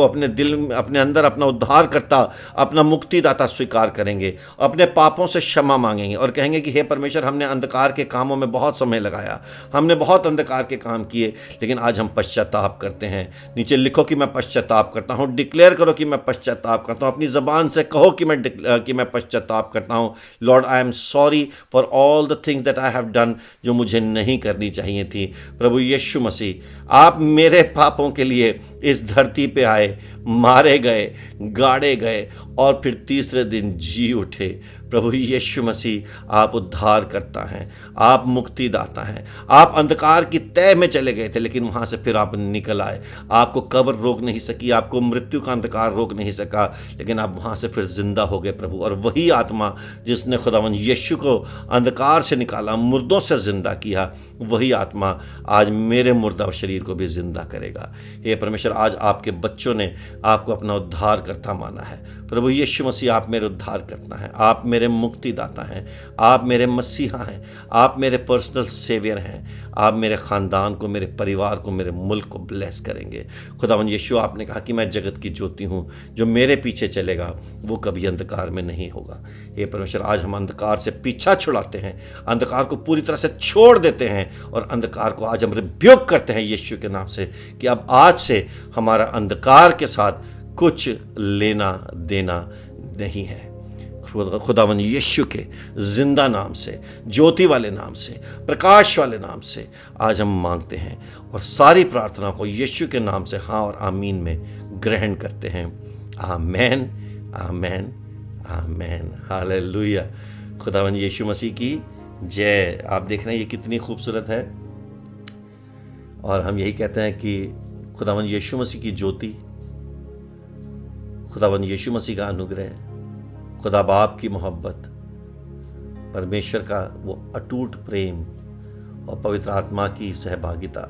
A: अपने दिल में, अपने अंदर अपना उद्धार करता, अपना मुक्तिदाता स्वीकार करेंगे, अपने पापों से क्षमा मांगेंगे और कहेंगे कि हे परमेश्वर, हमने अंधकार के कामों में बहुत समय लगाया, हमने बहुत अंधकार के काम किए, लेकिन आज हम पश्चाताप करते हैं। नीचे लिखो कि मैं पश्चाताप करता हूँ, डिक्लेयर करो कि मैं पश्चाताप करता हूँ, अपनी ज़बान से कहो कि मैं पश्चाताप करता हूँ। Lord, I am sorry for all the things that I have done, जो मुझे नहीं करनी चाहिए थी। प्रभु यीशु मसीह, आप मेरे पापों के लिए इस धरती पे आए, मारे गए, गाड़े गए और फिर तीसरे दिन जी उठे। प्रभु यीशु मसीह, आप उद्धार करता हैं, आप मुक्तिदाता हैं। आप अंधकार की तह में चले गए थे, लेकिन वहाँ से फिर आप निकल आए। आपको कब्र रोक नहीं सकी, आपको मृत्यु का अंधकार रोक नहीं सका, लेकिन आप वहाँ से फिर जिंदा हो गए प्रभु। और वही आत्मा जिसने खुदावन यीशु को अंधकार से निकाला, मुर्दों से जिंदा किया, वही आत्मा आज मेरे मुर्दा शरीर को भी जिंदा करेगा। हे परमेश्वर, आज आपके बच्चों ने आपको अपना उद्धार करता माना है। प्रभु यीशु मसीह, आप मेरे उद्धार करता है, आप मेरे मुक्तिदाता हैं, आप मेरे मसीहा हैं, आप मेरे पर्सनल सेवियर हैं। आप मेरे ख़ानदान को, मेरे परिवार को, मेरे मुल्क को ब्लेस करेंगे। खुदावन यीशु, आपने कहा कि मैं जगत की ज्योति हूँ, जो मेरे पीछे चलेगा वो कभी अंधकार में नहीं होगा। हे परमेश्वर, आज हम अंधकार से पीछा छुड़ाते हैं, अंधकार को पूरी तरह से छोड़ देते हैं और अंधकार को आज हम रिब्यूक करते हैं यीशु के नाम से कि अब आज से हमारा अंधकार के साथ कुछ लेना देना नहीं है। खुदावन यीशु के जिंदा नाम से, ज्योति वाले नाम से, प्रकाश वाले नाम से आज हम मांगते हैं और सारी प्रार्थना को यीशु के नाम से हाँ और आमीन में ग्रहण करते हैं। आमेन, आमेन, आमेन, हालेलुया। खुदावन यीशु मसीह की जय। आप देख रहे हैं ये कितनी खूबसूरत है और हम यही कहते हैं कि खुदावन यीशु मसीह की ज्योति, खुदावन यीशु मसीह का अनुग्रह, खुदा बाप की मोहब्बत, परमेश्वर का वो अटूट प्रेम और पवित्र आत्मा की सहभागिता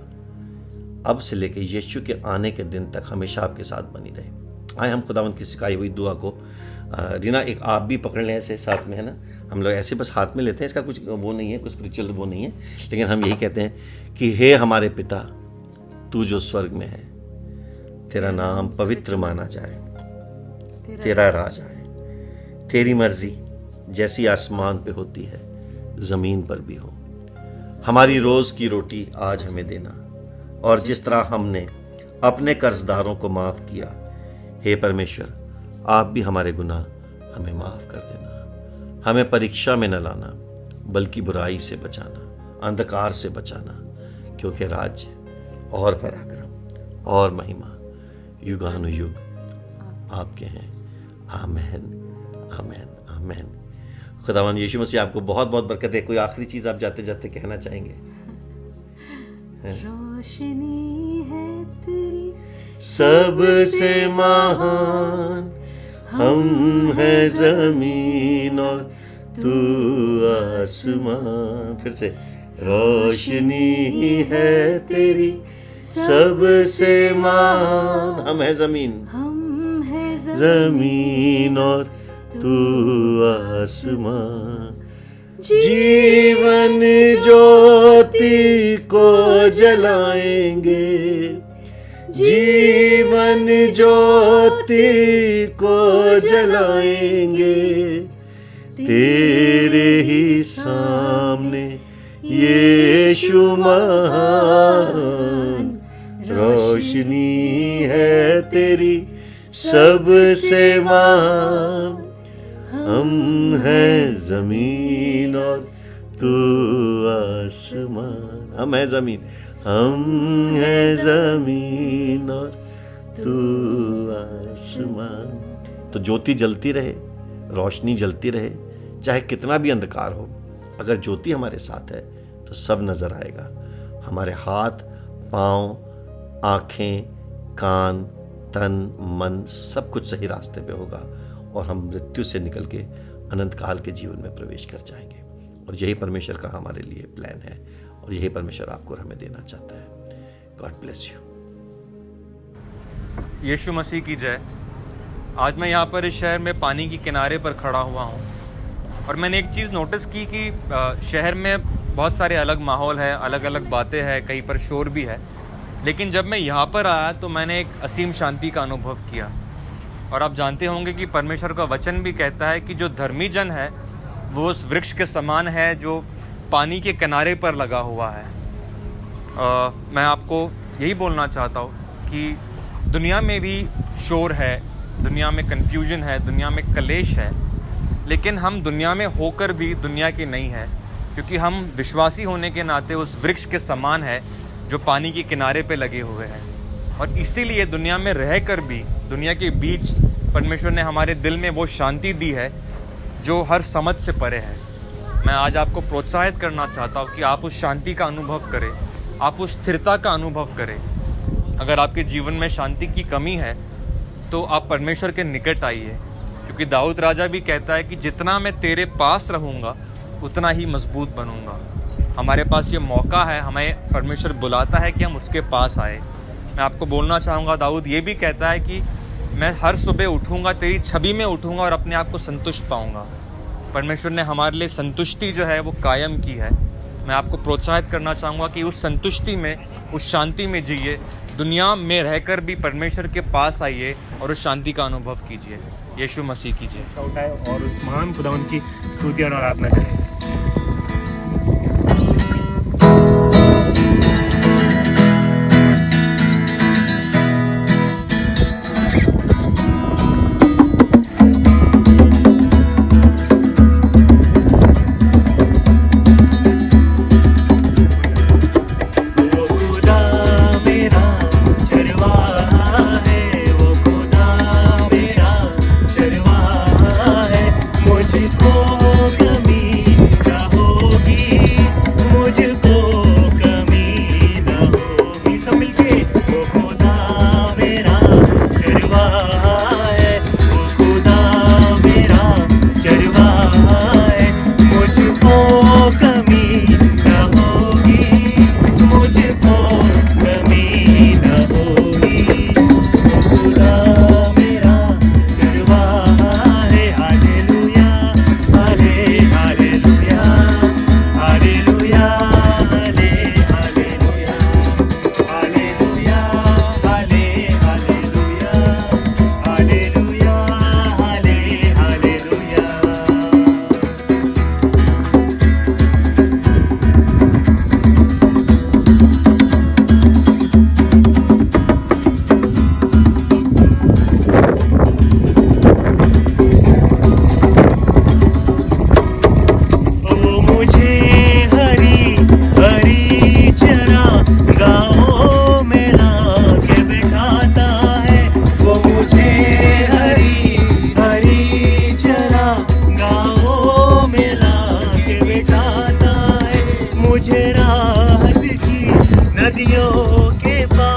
A: अब से लेकर यीशु के आने के दिन तक हमेशा आपके साथ बनी रहे। आए हम खुदावंत की सिखाई हुई दुआ को, रीना एक आप भी पकड़ लें ऐसे साथ में, है ना। हम लोग ऐसे बस हाथ में लेते हैं, इसका कुछ वो नहीं है, कुछ स्पिरिचुअल वो नहीं है, लेकिन हम यही कहते हैं कि हे हमारे पिता, तू जो स्वर्ग में है, तेरा नाम पवित्र माना जाए, तेरा राज आए, तेरी मर्जी जैसी आसमान पे होती है ज़मीन पर भी हो। हमारी रोज़ की रोटी आज हमें देना, और जिस तरह हमने अपने कर्जदारों को माफ़ किया, हे परमेश्वर, आप भी हमारे गुनाह हमें माफ़ कर देना। हमें परीक्षा में न लाना, बल्कि बुराई से बचाना, अंधकार से बचाना, क्योंकि राज्य और पराक्रम और महिमा युगानुयुग आपके हैं। आमेन, आमेन, आमेन। खुदावन यीशु मसीह आपको बहुत बहुत बरकत दे। कोई आखिरी चीज़ आप जाते जाते कहना चाहेंगे?
B: रोशनी है तेरी
A: सबसे महान, हम है जमीन और तू आसमान। फिर से, रोशनी है तेरी सबसे महान, हम है जमीन,
B: हम है
A: जमीन और तू आसमान। जीवन ज्योति को जलाएंगे, जीवन ज्योति को जलाएंगे, तेरे ही सामने यीशु महान। रोशनी है तेरी सबसे महान, हम हैं जमीन और तू आसमान। हम हैं जमीन, हम हैं जमीन और तू आसमान। तो ज्योति जलती रहे, रोशनी जलती रहे, चाहे कितना भी अंधकार हो। अगर ज्योति हमारे साथ है तो सब नजर आएगा। हमारे हाथ, पाँव, आँखें, कान, तन, मन, सब कुछ सही रास्ते पे होगा और हम मृत्यु से निकल के अनंत काल के जीवन में प्रवेश कर जाएंगे। और यही परमेश्वर का हमारे लिए प्लान है और यही परमेश्वर आपको और हमें देना चाहता है। God bless you.
C: Yeshu Masih की जय। आज मैं यहाँ पर इस शहर में पानी के किनारे पर खड़ा हुआ हूँ और मैंने एक चीज़ नोटिस की कि शहर में बहुत सारे अलग माहौल है, अलग अलग बातें हैं, कहीं पर शोर भी है, लेकिन जब मैं यहाँ पर आया तो मैंने एक असीम शांति का अनुभव किया। और आप जानते होंगे कि परमेश्वर का वचन भी कहता है कि जो धर्मी जन है वो उस वृक्ष के समान है जो पानी के किनारे पर लगा हुआ है। मैं आपको यही बोलना चाहता हूँ कि दुनिया में भी शोर है, दुनिया में कन्फ्यूजन है, दुनिया में कलेश है, लेकिन हम दुनिया में होकर भी दुनिया के नहीं है, क्योंकि हम विश्वासी होने के नाते उस वृक्ष के समान है जो पानी के किनारे पे लगे हुए हैं। और इसीलिए दुनिया में रहकर भी दुनिया के बीच परमेश्वर ने हमारे दिल में वो शांति दी है जो हर समझ से परे है। मैं आज आपको प्रोत्साहित करना चाहता हूँ कि आप उस शांति का अनुभव करें, आप उस स्थिरता का अनुभव करें। अगर आपके जीवन में शांति की कमी है तो आप परमेश्वर के निकट आइए, क्योंकि दाऊद राजा भी कहता है कि जितना मैं तेरे पास रहूँगा उतना ही मजबूत बनूंगा। हमारे पास ये मौका है, हमें परमेश्वर बुलाता है कि हम उसके पास आए। मैं आपको बोलना चाहूँगा, दाऊद ये भी कहता है कि मैं हर सुबह उठूँगा, तेरी छवि में उठूँगा और अपने आप को संतुष्ट पाऊँगा। परमेश्वर ने हमारे लिए संतुष्टि जो है वो कायम की है। मैं आपको प्रोत्साहित करना चाहूँगा कि उस संतुष्टि में, उस शांति में जिए, दुनिया में रहकर भी परमेश्वर के पास आइए और उस शांति का अनुभव कीजिए। यीशु मसीह कीजिए।
D: उठाए और उस महान खुदावन की स्तुति और आराधना करें।
E: मुझे राहत की नदियों के पास